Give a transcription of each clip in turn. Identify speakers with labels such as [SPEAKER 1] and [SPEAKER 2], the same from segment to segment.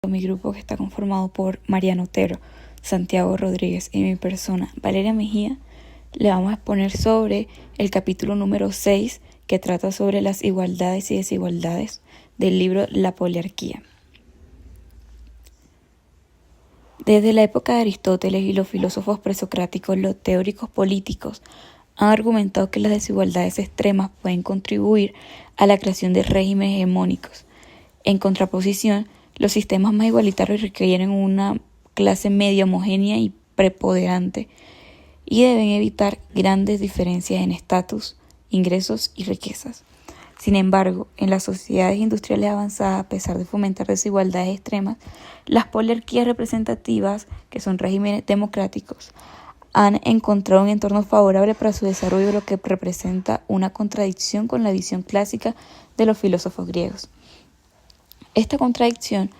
[SPEAKER 1] Mi grupo, que está conformado por Mariano Otero, Santiago Rodríguez y mi persona, Valeria Mejía, le vamos a exponer sobre el capítulo número 6, que trata sobre las igualdades y desigualdades del libro La Poliarquía. Desde la época de Aristóteles y los filósofos presocráticos, los teóricos políticos han argumentado que las desigualdades extremas pueden contribuir a la creación de regímenes hegemónicos. En contraposición, los sistemas más igualitarios requieren una clase media homogénea y preponderante y deben evitar grandes diferencias en estatus, ingresos y riquezas. Sin embargo, en las sociedades industriales avanzadas, a pesar de fomentar desigualdades extremas, las poliarquías representativas, que son regímenes democráticos, han encontrado un entorno favorable para su desarrollo, lo que representa una contradicción con la visión clásica de los filósofos griegos. Esta contradicción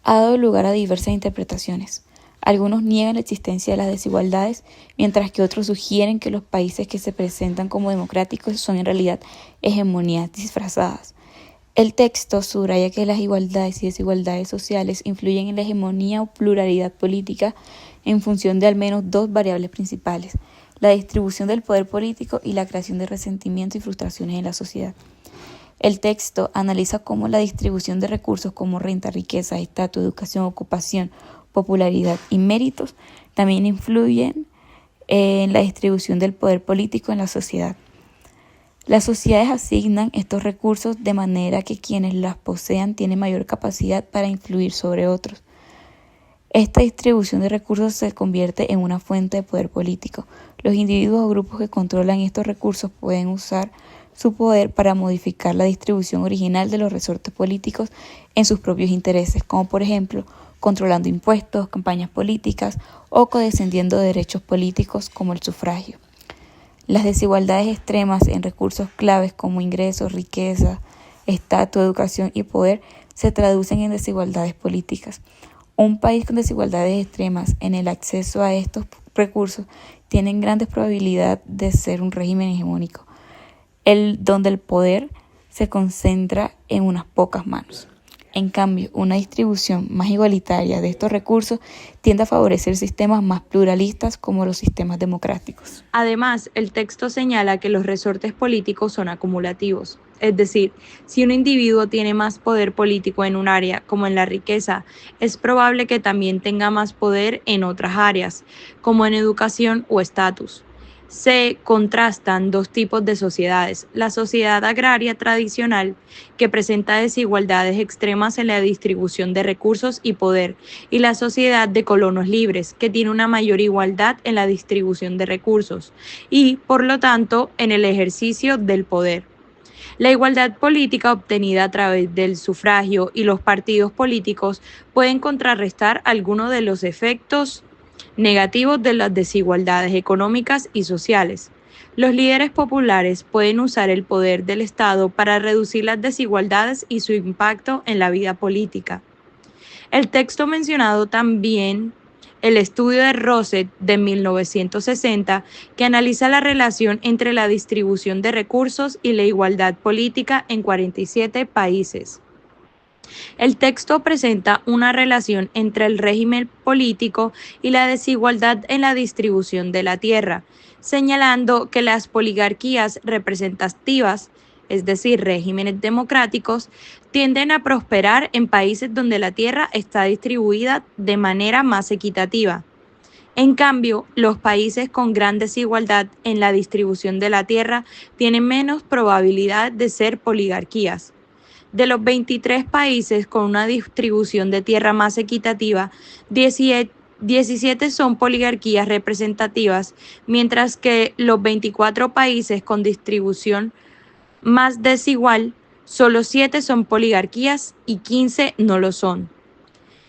[SPEAKER 1] ha dado lugar a diversas interpretaciones. Algunos niegan la existencia de las desigualdades, mientras que otros sugieren que los países que se presentan como democráticos son en realidad hegemonías disfrazadas. El texto subraya que las igualdades y desigualdades sociales influyen en la hegemonía o pluralidad política en función de al menos dos variables principales: la distribución del poder político y la creación de resentimiento y frustraciones en la sociedad. El texto analiza cómo la distribución de recursos como renta, riqueza, estatus, educación, ocupación, popularidad y méritos también influyen en la distribución del poder político en la sociedad. Las sociedades asignan estos recursos de manera que quienes las posean tienen mayor capacidad para influir sobre otros. Esta distribución de recursos se convierte en una fuente de poder político. Los individuos o grupos que controlan estos recursos pueden usar su poder para modificar la distribución original de los resortes políticos en sus propios intereses, como por ejemplo controlando impuestos, campañas políticas o condescendiendo de derechos políticos como el sufragio. Las desigualdades extremas en recursos claves como ingresos, riqueza, estatus, educación y poder se traducen en desigualdades políticas. Un país con desigualdades extremas en el acceso a estos recursos tiene grandes probabilidades de ser un régimen hegemónico, donde el poder se concentra en unas pocas manos. En cambio, una distribución más igualitaria de estos recursos tiende a favorecer sistemas más pluralistas como los sistemas democráticos.
[SPEAKER 2] Además, el texto señala que los resortes políticos son acumulativos. Es decir, si un individuo tiene más poder político en un área, como en la riqueza, es probable que también tenga más poder en otras áreas, como en educación o estatus. Se contrastan dos tipos de sociedades: la sociedad agraria tradicional, que presenta desigualdades extremas en la distribución de recursos y poder, y la sociedad de colonos libres, que tiene una mayor igualdad en la distribución de recursos y, por lo tanto, en el ejercicio del poder. La igualdad política obtenida a través del sufragio y los partidos políticos pueden contrarrestar algunos de los efectos negativos de las desigualdades económicas y sociales. Los líderes populares pueden usar el poder del Estado para reducir las desigualdades y su impacto en la vida política. El texto mencionado también el estudio de Rosset de 1960, que analiza la relación entre la distribución de recursos y la igualdad política en 47 países. El texto presenta una relación entre el régimen político y la desigualdad en la distribución de la tierra, señalando que las oligarquías representativas, es decir, regímenes democráticos, tienden a prosperar en países donde la tierra está distribuida de manera más equitativa. En cambio, los países con gran desigualdad en la distribución de la tierra tienen menos probabilidad de ser oligarquías. De los 23 países con una distribución de tierra más equitativa, 17 son oligarquías representativas, mientras que los 24 países con distribución más desigual, solo 7 son oligarquías y 15 no lo son.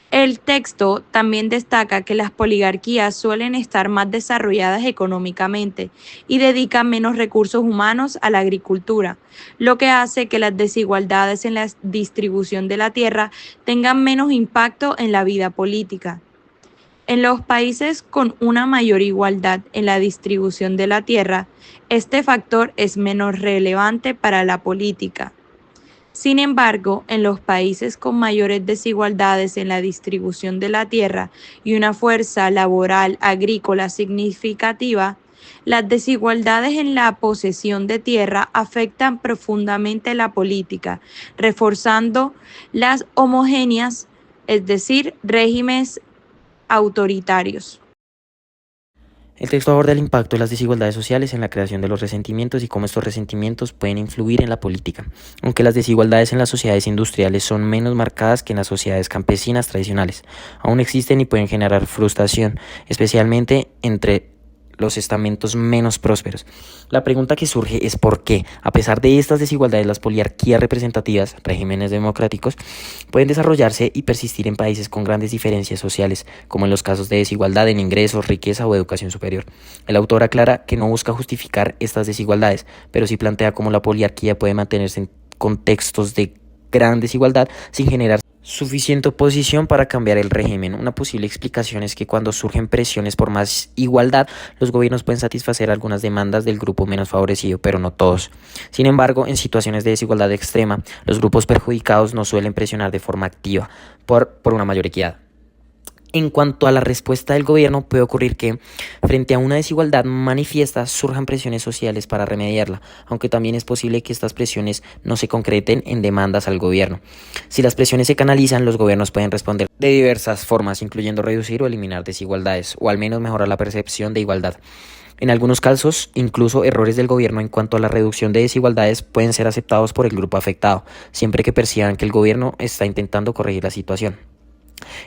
[SPEAKER 2] El texto también destaca que las oligarquías suelen estar más desarrolladas económicamente y dedican menos recursos humanos a la agricultura, lo que hace que las desigualdades en la distribución de la tierra tengan menos impacto en la vida política. En los países con una mayor igualdad en la distribución de la tierra, este factor es menos relevante para la política. Sin embargo, en los países con mayores desigualdades en la distribución de la tierra y una fuerza laboral agrícola significativa, las desigualdades en la posesión de tierra afectan profundamente la política, reforzando las homogéneas, es decir, regímenes autoritarios.
[SPEAKER 3] El texto aborda el impacto de las desigualdades sociales en la creación de los resentimientos y cómo estos resentimientos pueden influir en la política. Aunque las desigualdades en las sociedades industriales son menos marcadas que en las sociedades campesinas tradicionales, aún existen y pueden generar frustración, especialmente entre los estamentos menos prósperos. La pregunta que surge es por qué, a pesar de estas desigualdades, las poliarquías representativas, regímenes democráticos, pueden desarrollarse y persistir en países con grandes diferencias sociales, como en los casos de desigualdad en ingresos, riqueza o educación superior. El autor aclara que no busca justificar estas desigualdades, pero sí plantea cómo la poliarquía puede mantenerse en contextos de gran desigualdad sin generar suficiente oposición para cambiar el régimen. Una posible explicación es que cuando surgen presiones por más igualdad, los gobiernos pueden satisfacer algunas demandas del grupo menos favorecido, pero no todos. Sin embargo, en situaciones de desigualdad extrema, los grupos perjudicados no suelen presionar de forma activa por una mayor equidad. En cuanto a la respuesta del gobierno, puede ocurrir que, frente a una desigualdad manifiesta, surjan presiones sociales para remediarla, aunque también es posible que estas presiones no se concreten en demandas al gobierno. Si las presiones se canalizan, los gobiernos pueden responder de diversas formas, incluyendo reducir o eliminar desigualdades, o al menos mejorar la percepción de igualdad. En algunos casos, incluso errores del gobierno en cuanto a la reducción de desigualdades pueden ser aceptados por el grupo afectado, siempre que perciban que el gobierno está intentando corregir la situación.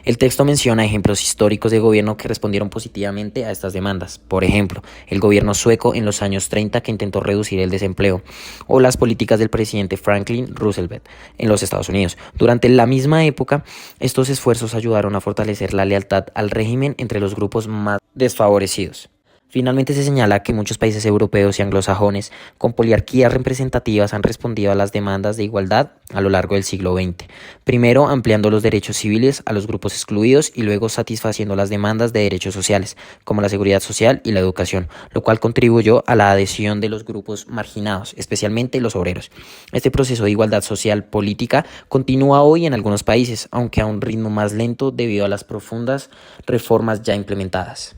[SPEAKER 3] El texto menciona ejemplos históricos de gobierno que respondieron positivamente a estas demandas. Por ejemplo, el gobierno sueco en los años 30 que intentó reducir el desempleo, o las políticas del presidente Franklin Roosevelt en los Estados Unidos. Durante la misma época, estos esfuerzos ayudaron a fortalecer la lealtad al régimen entre los grupos más desfavorecidos. Finalmente se señala que muchos países europeos y anglosajones con poliarquías representativas han respondido a las demandas de igualdad a lo largo del siglo XX, primero ampliando los derechos civiles a los grupos excluidos y luego satisfaciendo las demandas de derechos sociales, como la seguridad social y la educación, lo cual contribuyó a la adhesión de los grupos marginados, especialmente los obreros. Este proceso de igualdad social política continúa hoy en algunos países, aunque a un ritmo más lento debido a las profundas reformas ya implementadas.